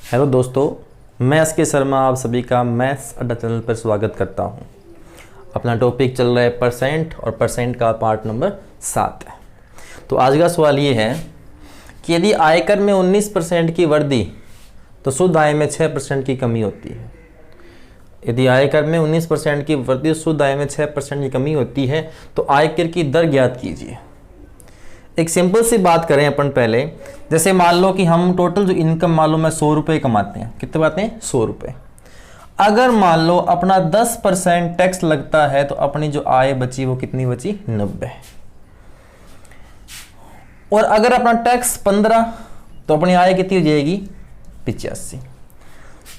Hello दोस्तों, मैं S के शर्मा आप सभी का मैथ्स अड्डा चैनल पर स्वागत करता हूं। अपना टॉपिक चल रहा है परसेंट और परसेंट का पार्ट नंबर 7 है। तो आज का सवाल ये है कि यदि आयकर में 19% की वृद्धि तो शुद्ध आय में 6% की कमी होती है। यदि आयकर में 19% की वृद्धि शुद्ध आय में 6% की कमी होती है तो आयकर की दर ज्ञात कीजिए। एक सिंपल सी बात करें अपन पहले, जैसे मान लो कि हम टोटल जो इनकम मालूम है 100 रुपये कमाते हैं। कितने बातें हैं? 100 रुपये। अगर मान लो अपना 10% टैक्स लगता है तो अपनी जो आय बची वो कितनी बची? 90। और अगर अपना टैक्स 15 तो अपनी आय कितनी हो जाएगी? 85।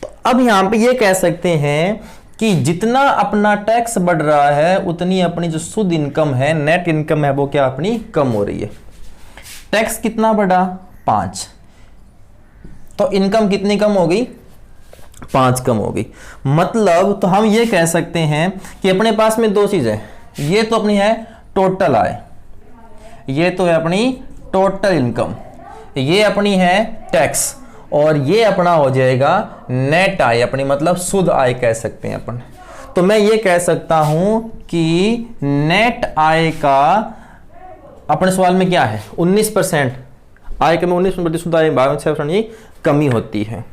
तो अब यहां पे ये कह सकते हैं कि जितना अपना टैक्स बढ़ रहा है उतनी अपनी जो शुद्ध इनकम है, नेट इनकम है, वो क्या अपनी कम हो रही है। टैक्स कितना बढ़ा? 5। तो इनकम कितनी कम हो गई? 5 कम हो गई। मतलब तो हम ये कह सकते हैं कि अपने पास में दो चीजें, ये तो अपनी है टोटल आय, ये तो है अपनी टोटल इनकम, ये अपनी है टैक्स, और ये अपना हो जाएगा नेट आय अपनी, मतलब शुद्ध आय कह सकते हैं अपन। तो मैं ये कह सकता हूं कि नेट आय का अपने सवाल में क्या है? 19%। आयकर में 19% शुद्ध आय 6% की कमी होती है।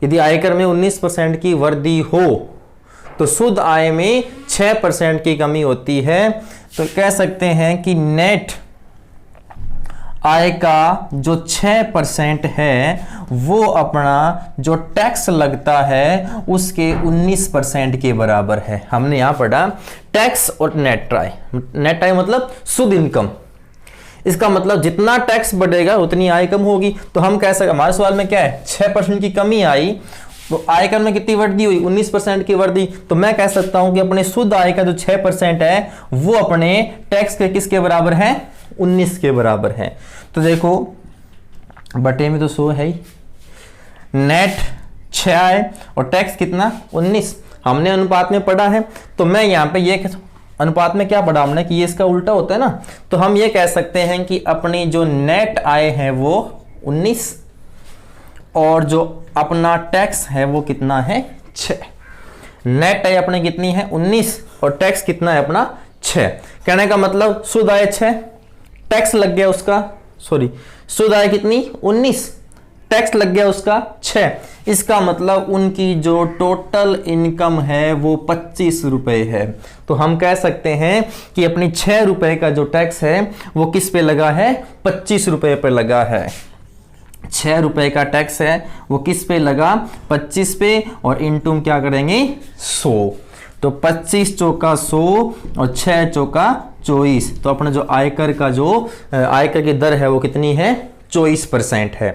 यदि आयकर में 19% की वृद्धि हो तो शुद्ध आय में 6% की कमी होती है। तो कह सकते हैं कि नेट आय का जो 6% है वो अपना जो टैक्स लगता है उसके 19% के बराबर है। हमने यहां पढ़ा टैक्स और नेट आय। नेट आय मतलब शुद्ध इनकम। इसका मतलब जितना टैक्स बढ़ेगा उतनी आय कम होगी। तो हम कह सकते, हमारे सवाल में क्या है? 6% की कमी आई तो आयकर में कितनी वृद्धि हुई? 19% की वृद्धि। तो मैं कह सकता हूं कि अपने शुद्ध आय का जो 6% है वो अपने टैक्स के किसके बराबर है? 19 के बराबर है। तो देखो बटे में तो 100 है ही, नेट 6 आए और टैक्स कितना? 19। हमने अनुपात में पढ़ा है। तो मैं यहां पे ये अनुपात में क्या पढ़ा हमने कि ये इसका उल्टा होता है ना। तो हम ये कह सकते हैं कि अपनी जो नेट आय है वो 19 और जो अपना टैक्स है वो कितना है? 6। नेट आय अपने कितनी है? 19 और टैक्स कितना है अपना? 6। कहने का मतलब शुद्ध आय 6, टैक्स लग गया उसका, सॉरी शुद्ध आय कितनी? 19, टैक्स लग गया उसका 6। इसका मतलब उनकी जो टोटल इनकम है वो 25 रुपए है। तो हम कह सकते हैं कि अपनी 6 रुपए का जो टैक्स है वो किस पे लगा है? 25 रुपए पे लगा है। 6 रुपए का टैक्स है वो किस पे लगा? 25 पे, और इनटू क्या करेंगे? 100। तो 25 चौका 100 और 6 चौका 24। तो अपना जो आयकर का जो आयकर की दर है वो कितनी है? 24% है।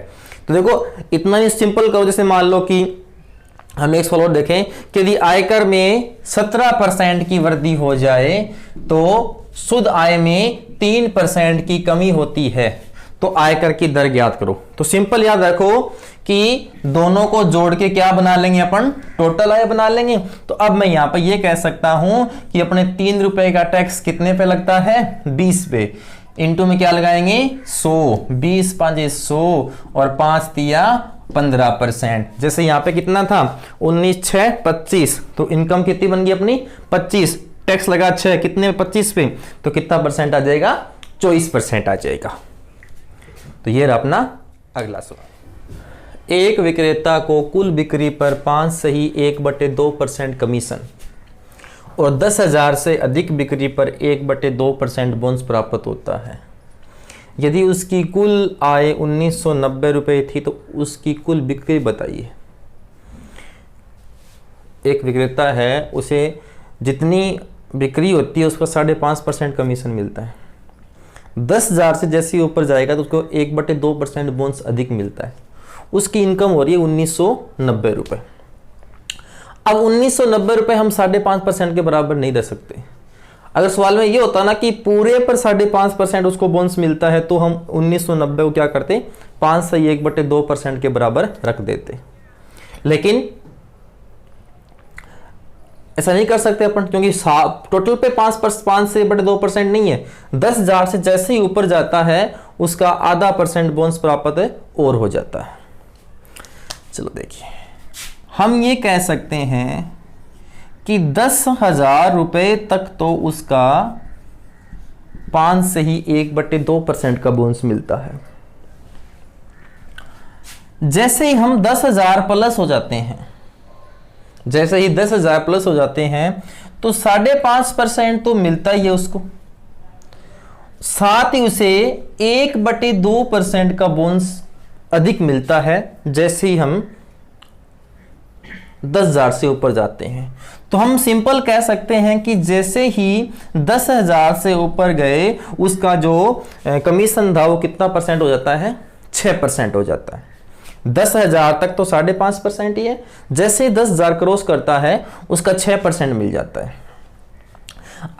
तो देखो इतना ही सिंपल करो। जैसे मान लो कि हम एक सवाल और देखें कि यदि आयकर में 17% की वृद्धि हो जाए तो शुद्ध आय में 3% की कमी होती है, तो आयकर की दर ज्ञात करो। तो सिंपल याद रखो कि दोनों को जोड़ के क्या बना लेंगे अपन? टोटल आय बना लेंगे। तो अब मैं यहां पर ये कह सकता हूं कि अपने 3 रुपए का टैक्स कितने पे लगता है? 20 पे। इनटू में क्या लगाएंगे? 100। 20 5 100 और 5 दिया 15%। जैसे यहां पे कितना था? 19 6 25। तो इनकम कितनी बन गई अपनी? 25। टैक्स लगा 6, कितने? 25 पे। तो कितना परसेंट आ जाएगा? 24% आ जाएगा। तो ये रहा अपना अगला सवाल। एक विक्रेता को कुल बिक्री पर 5 सही 1/2% कमीशन और 10,000 से अधिक बिक्री पर 1/2% बोनस प्राप्त होता है। यदि उसकी कुल आय 1990 रुपये थी तो उसकी कुल बिक्री बताइए। एक विक्रेता है, उसे जितनी बिक्री होती है उसका 5.5% कमीशन मिलता है। 10,000 से जैसे ऊपर जाएगा तो उसको 1/2% बोनस अधिक मिलता है। उसकी इनकम हो रही है 1990 रुपये। अब 1990 रुपये हम 5.5% के बराबर नहीं दे सकते। अगर सवाल में ये होता ना कि पूरे पर 5.5% उसको बोनस मिलता है तो हम 1990 को क्या करते? 5 से 1/2% के बराबर रख देते। लेकिन ऐसा नहीं कर सकते अपन, क्योंकि टोटल पे 5 से 2% नहीं है। 10,000 से जैसे ही ऊपर जाता है उसका 0.5% बोनस प्राप्त और हो जाता है। चलो देखिए, हम ये कह सकते हैं कि 10,000 रुपये तक तो उसका 5 से ही 1/2% का बोनस मिलता है। जैसे ही हम 10,000 प्लस हो जाते हैं, जैसे ही 10,000 प्लस हो जाते हैं तो 5.5% तो मिलता ही है उसको, साथ ही उसे 1/2% का बोनस अधिक मिलता है जैसे ही हम 10,000 से ऊपर जाते हैं। तो हम सिंपल कह सकते हैं कि जैसे ही 10,000 से ऊपर गए उसका जो कमीशन था वो कितना परसेंट हो जाता है, 6% हो जाता है। 10,000 तक तो 5.5% ही है, जैसे ही 10,000 क्रॉस करता है उसका 6% मिल जाता है।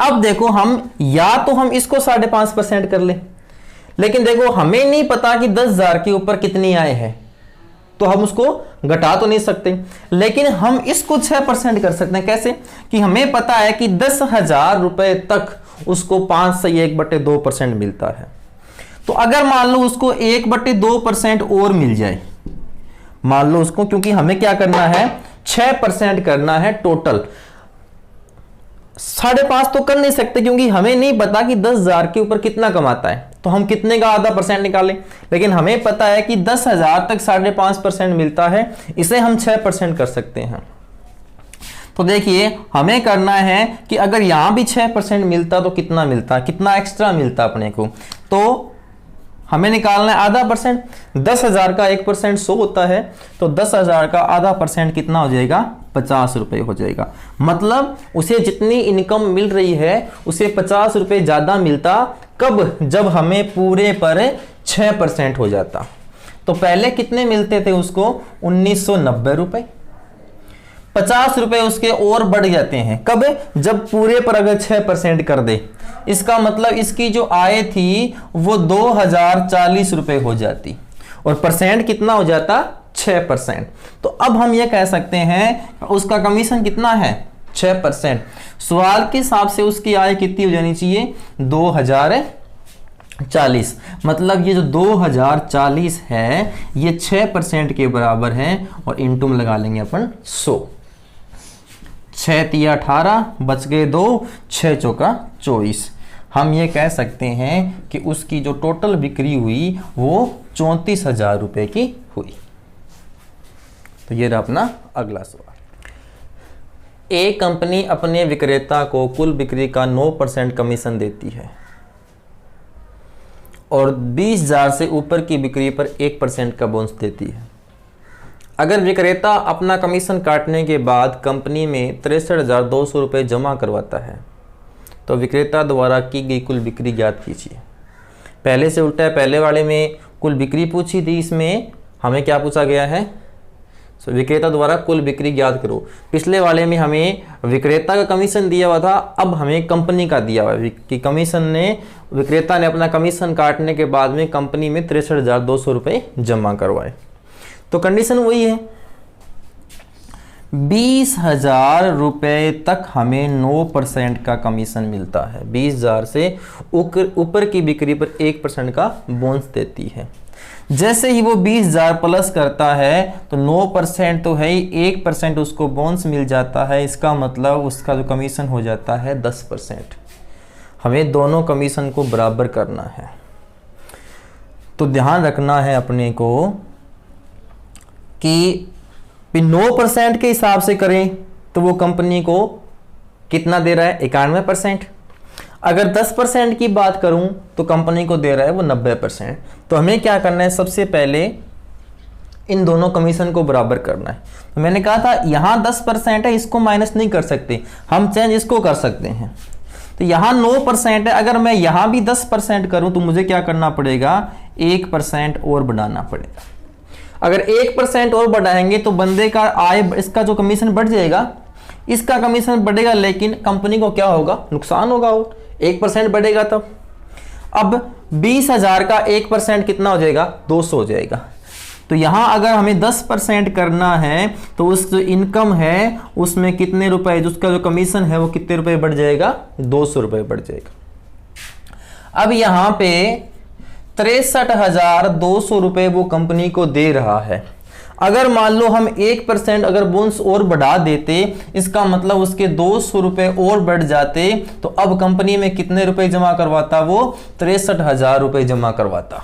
अब देखो, हम या तो हम इसको 5.5% कर ले, लेकिन देखो हमें नहीं पता कि 10,000 के ऊपर कितनी आय है, तो हम उसको घटा तो नहीं सकते, लेकिन हम इसको 6% कर सकते हैं। कैसे? कि हमें पता है कि 10,000 रुपए तक उसको 5 से 1/2% मिलता है। तो अगर मान लो उसको 1/2% और मिल जाए, मान लो उसको, क्योंकि हमें क्या करना है, 6% करना है टोटल। 5.5 तो कर नहीं सकते क्योंकि हमें नहीं पता कि 10,000 के ऊपर कितना कमाता है, तो हम कितने का आधा % निकालें। लेकिन हमें पता है कि 10,000 तक 5.5% मिलता है, इसे हम 6% कर सकते हैं। तो देखिए, हमें करना है कि अगर यहां भी 6% मिलता तो कितना मिलता, कितना एक्स्ट्रा मिलता अपने को, तो हमें निकालना है आधा %। 10,000 का 1% 100 होता है, तो 10,000 का आधा % कितना हो जाएगा, 50 रुपए हो जाएगा। मतलब उसे जितनी इनकम मिल रही है उसे 50 रुपए ज्यादा मिलता। कब? जब हमें पूरे पर 6% हो जाता। तो पहले कितने मिलते थे उसको, 1990 रुपए। 50 रुपए उसके और बढ़ जाते हैं। कब? जब पूरे पर अगर 6% कर दे। इसका मतलब इसकी जो आय थी वो 2,040 रुपए हो जाती, और परसेंट कितना हो जाता, 6%। तो अब हम ये कह सकते हैं उसका कमीशन कितना है, 6%। सवाल के हिसाब से उसकी आय कितनी हो जानी चाहिए, 2,040। मतलब ये जो 2,040 है ये 6% के बराबर है, और इंटू में लगा लेंगे अपन 100। 6 तिया 18, बच गए 2, 6 चौका 24। हम ये कह सकते हैं कि उसकी जो टोटल बिक्री हुई वो 34,000 रुपए की हुई। तो ये रहा अपना अगला सवाल। एक कंपनी अपने विक्रेता को कुल बिक्री का 9% कमीशन देती है और 20,000 से ऊपर की बिक्री पर 1% का बोनस देती है। अगर विक्रेता अपना कमीशन काटने के बाद कंपनी में 63,200 रुपये जमा करवाता है तो विक्रेता द्वारा की गई कुल बिक्री ज्ञात कीजिए। पहले से उल्टा है, पहले वाले में कुल बिक्री पूछी थी, इसमें हमें क्या पूछा गया है, विक्रेता द्वारा कुल बिक्री ज्ञात करो। पिछले वाले में हमें विक्रेता का कमीशन दिया हुआ था, अब हमें कंपनी का दिया हुआ है कि विक्रेता ने अपना कमीशन काटने के बाद में कंपनी में 63,200 रुपये जमा करवाए। तो कंडीशन वही है, 20,000 रुपये तक हमें 9% का कमीशन मिलता है। 20,000 से ऊपर की बिक्री पर 1% का बोनस देती है। जैसे ही वो 20,000 प्लस करता है तो 9% तो है ही, 1% उसको बोनस मिल जाता है। इसका मतलब उसका जो कमीशन हो जाता है 10%। हमें दोनों कमीशन को बराबर करना है। तो ध्यान रखना है अपने को कि 9% के हिसाब से करें तो वो कंपनी को कितना दे रहा है, 91%। अगर 10% की बात करूं तो कंपनी को दे रहा है वो 90%। तो हमें क्या करना है, सबसे पहले इन दोनों कमीशन को बराबर करना है। तो मैंने कहा था यहां 10% है, इसको माइनस नहीं कर सकते, हम चेंज इसको कर सकते हैं। तो यहां 9% है, अगर मैं यहां भी 10% करूं तो मुझे क्या करना पड़ेगा, 1% और बढ़ाना पड़ेगा। अगर 1% और बढ़ाएंगे तो बंदे का आय, इसका जो कमीशन बढ़ जाएगा, इसका कमीशन बढ़ेगा, लेकिन कंपनी को क्या होगा, नुकसान होगा। और 1% बढ़ेगा तब। अब 20,000 का 1% कितना हो जाएगा, 200 हो जाएगा। तो यहां अगर हमें 10% करना है तो उस जो इनकम है उसमें कितने रुपए, जिसका जो कमीशन है वो कितने रुपए बढ़ जाएगा, 200 रुपए बढ़ जाएगा। अब यहां पे 63,200 रुपए वो कंपनी को दे रहा है। अगर मान लो हम 1% अगर बोनस और बढ़ा देते, इसका मतलब उसके 200 रुपए और बढ़ जाते, तो अब कंपनी में कितने रुपए जमा करवाता? वो 63,000 रुपए जमा करवाता।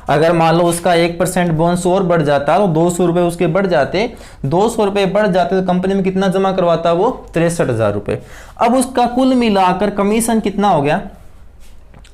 अगर मान लो उसका 1% बोनस और बढ़ जाता तो 200 रुपए उसके बढ़ जाते, 200 रुपए बढ़ जाते तो कंपनी में कितना जमा करवाता? वो 63,000 रुपए। अब उसका कुल मिलाकर कमीशन कितना हो गया?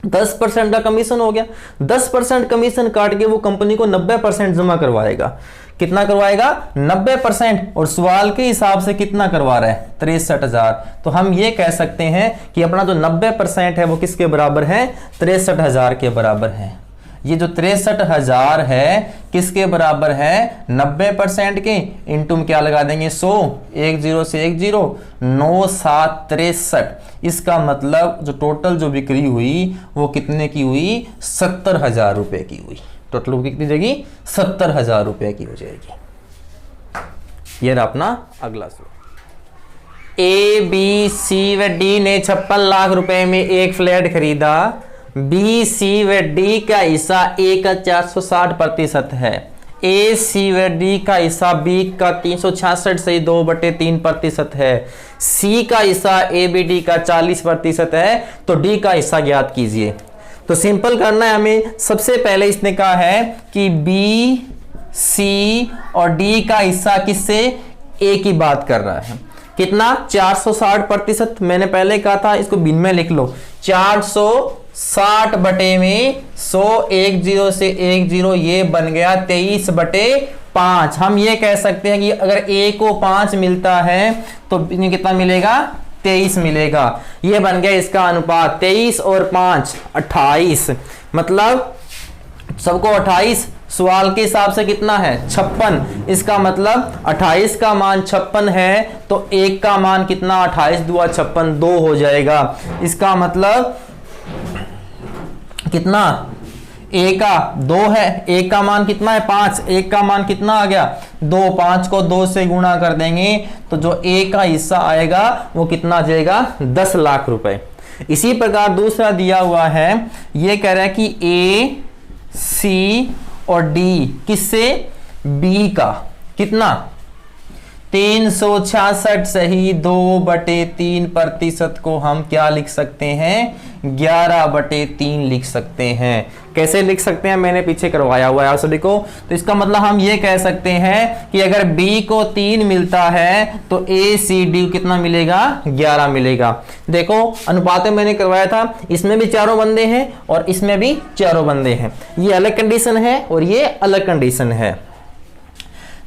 10% का कमीशन हो गया। 10% कमीशन काट के वो कंपनी को 90% जमा करवाएगा। कितना करवाएगा? 90%। और सवाल के हिसाब से कितना करवा रहा है? 63,000। तो हम ये कह सकते हैं कि अपना जो 90% है वो किसके बराबर है? 63,000 के बराबर है। ये जो 63,000 है किसके बराबर है? 90% के इंटू में क्या लगा देंगे? 100, 10 से 10, 9 7 63। इसका मतलब जो टोटल जो बिक्री हुई वो कितने की हुई? 70,000 रुपए की हुई। टोटल बिक्री कितनी जाएगी? 70,000 रुपए की हो जाएगी। ये रहा अपना अगला सवाल। ए, बी, सी व डी ने 56 लाख रुपए में एक फ्लैट खरीदा। बी, सी व डी का हिस्सा ए का 460% है। ए, सी व डी का हिस्सा बी का 366 से 2/3% है। सी का हिस्सा ए, बी, डी का 40% है। तो डी का हिस्सा ज्ञात कीजिए। तो सिंपल करना है हमें। सबसे पहले इसने कहा है कि बी, सी और डी का हिस्सा किससे? ए की बात कर रहा है। कितना? 460%। मैंने पहले कहा था इसको बिन में लिख लो। 460 बटे में 100, 10 से 10, ये बन गया 23/5। हम ये कह सकते हैं कि अगर ए को 5 मिलता है तो कितना मिलेगा? 23 मिलेगा। ये बन गया इसका अनुपात। 23 और 5 28। मतलब सबको 28। सवाल के हिसाब से कितना है? 56। इसका मतलब 28 का मान 56 है तो 1 का मान कितना? 28 दूआ 56, 2 हो जाएगा। इसका मतलब कितना? ए का 2 है, 1 का मान कितना है? 5। 1 का मान कितना आ गया? 2। 5 को 2 से गुणा कर देंगे तो जो ए का हिस्सा आएगा वो कितना आ जाएगा? 10 लाख रुपए। इसी प्रकार दूसरा दिया हुआ है, ये कह रहा है कि ए, सी और डी किससे? बी का कितना? 366 सही 2/3% को हम क्या लिख सकते हैं? 11/3 लिख सकते हैं। कैसे लिख सकते हैं? मैंने पीछे करवाया हुआ है आप सभी को। तो इसका मतलब हम ये कह सकते हैं कि अगर बी को 3 मिलता है तो ए, सी, डी कितना मिलेगा? 11 मिलेगा। देखो अनुपात में मैंने करवाया था, इसमें भी चारों बंदे हैं और इसमें भी चारों बंदे हैं। ये अलग कंडीशन है और ये अलग कंडीशन है।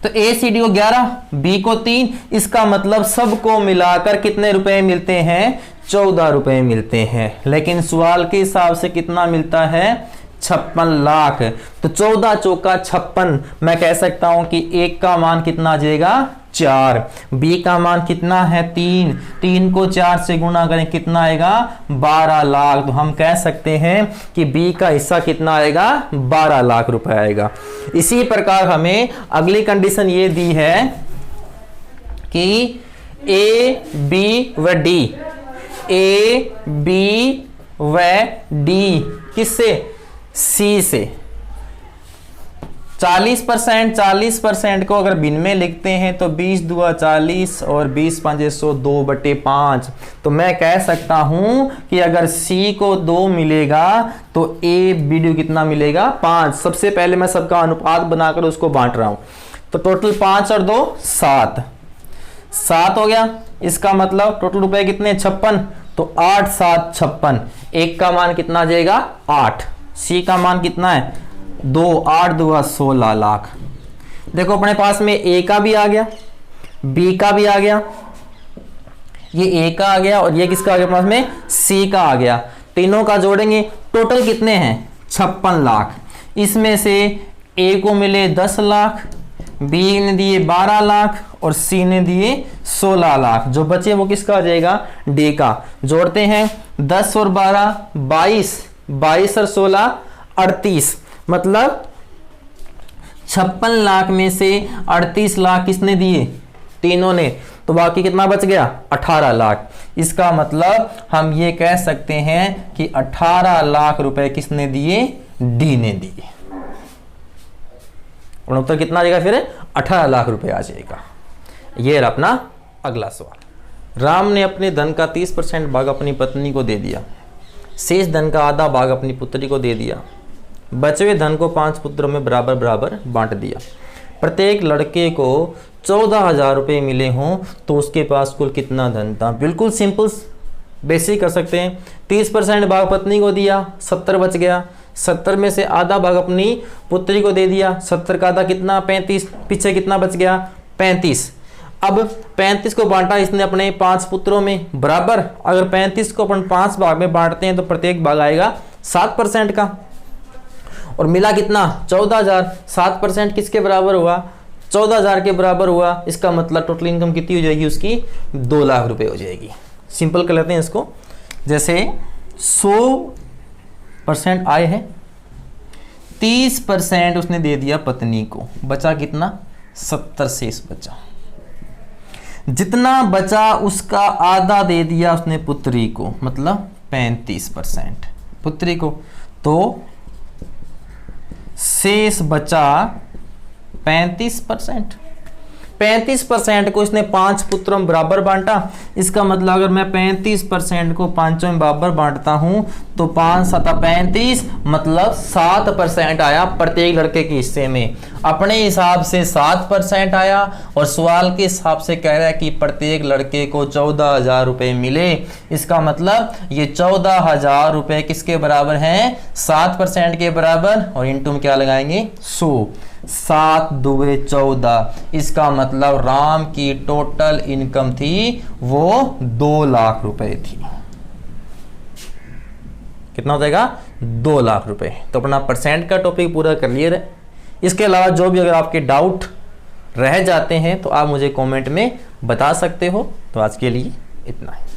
तो ए, सी, डी को 11, बी को 3। इसका मतलब सबको मिलाकर कितने रुपए मिलते हैं? 14 रुपए मिलते हैं। लेकिन सवाल के हिसाब से कितना मिलता है? 56 लाख। तो 14 चौका 56। मैं कह सकता हूं कि एक का मान कितना आ जाएगा? 4। बी का मान कितना है? 3। 3 को 4 से गुणा करें कितना आएगा? 12 लाख। तो हम कह सकते हैं कि बी का हिस्सा कितना आएगा? 12 लाख रुपए आएगा। इसी प्रकार हमें अगली कंडीशन ये दी है कि ए, बी व डी, ए, बी व डी किससे? सी से। 40% को अगर बिन में लिखते हैं तो 20 दूआ 40 और 20 5 100, 2/5। तो मैं कह सकता हूं कि अगर सी को 2 मिलेगा तो ए, बी, डी कितना मिलेगा? 5। सबसे पहले मैं सबका अनुपात बनाकर उसको बांट रहा हूं। तो टोटल 5 और 2 7 हो गया। इसका मतलब टोटल रुपए कितने? 56। तो 8 7 56। एक का मान कितना आ जाएगा? 8। सी का मान कितना है? 2। 8 दूआ 16 लाख। देखो अपने पास में ए का भी आ गया, बी का भी आ गया, ये ए का आ गया और ये किसका आ गया? पास में सी का आ गया। तीनों का जोड़ेंगे टोटल कितने हैं? 56 लाख। इसमें से ए को मिले 10 लाख, बी ने दिए 12 लाख और सी ने दिए 16 लाख। जो बचे वो किसका आ जाएगा? डी का। जोड़ते हैं 10 और 12 22, 22 और 16 38। मतलब 56 लाख में से 38 लाख किसने दिए? तीनों ने। तो बाकी कितना बच गया? 18 लाख। इसका मतलब हम ये कह सकते हैं कि 18 लाख रुपए किसने दिए? डी ने दिए। और उत्तर कितना आ जाएगा फिर? 18 लाख रुपए आ जाएगा। ये रहा अपना अगला सवाल। राम ने अपने धन का 30% भाग अपनी पत्नी को दे दिया, शेष धन का आधा भाग अपनी पुत्री को दे दिया, बचे हुए धन को 5 पुत्रों में बराबर बराबर बांट दिया। प्रत्येक लड़के को 14,000 रुपये मिले हों तो उसके पास कुल कितना धन था? बिल्कुल सिंपल बेसिक कर सकते हैं। 30% भाग पत्नी को दिया, 70 बच गया, 70 में से आधा भाग अपनी पुत्री को दे दिया, 70 का आधा कितना? 35, पीछे कितना बच गया? 35। अब 35 को बांटा इसने अपने 5 पुत्रों में बराबर। अगर 35 को अपन 5 भाग में बांटते हैं तो प्रत्येक भाग आएगा 7% का, और मिला कितना? 14,000। 7% किसके बराबर हुआ? 14,000 के बराबर हुआ। इसका मतलब टोटल इनकम कितनी हो जाएगी उसकी? 2 लाख रुपए हो जाएगी। सिंपल कर लेते हैं इसको। जैसे 100% आय है, 30% उसने दे दिया पत्नी को, बचा कितना? 70 शेष बचा। जितना बचा उसका आधा दे दिया उसने पुत्री को, मतलब 35% पुत्री को, तो शेष बचा 35%। 35% को इसने 5 पुत्रों में बराबर बांटा। इसका मतलब अगर मैं 35% को 5 में बराबर बांटता हूं तो 5 7 35, मतलब 7% आया प्रत्येक लड़के के हिस्से में। अपने हिसाब से 7% आया और सवाल के हिसाब से कह रहा है कि प्रत्येक लड़के को 14,000 रुपये मिले। इसका मतलब ये 14,000 रुपये किसके बराबर हैं? 7% के बराबर, और इंटू में क्या लगाएंगे? 100। 7 दूवे 14। इसका मतलब राम की टोटल इनकम थी वो 2 लाख रुपए थी। कितना हो जाएगा? 2 लाख रुपए। तो अपना परसेंट का टॉपिक पूरा कर लिया है। इसके अलावा जो भी अगर आपके डाउट रह जाते हैं तो आप मुझे कमेंट में बता सकते हो। तो आज के लिए इतना ही।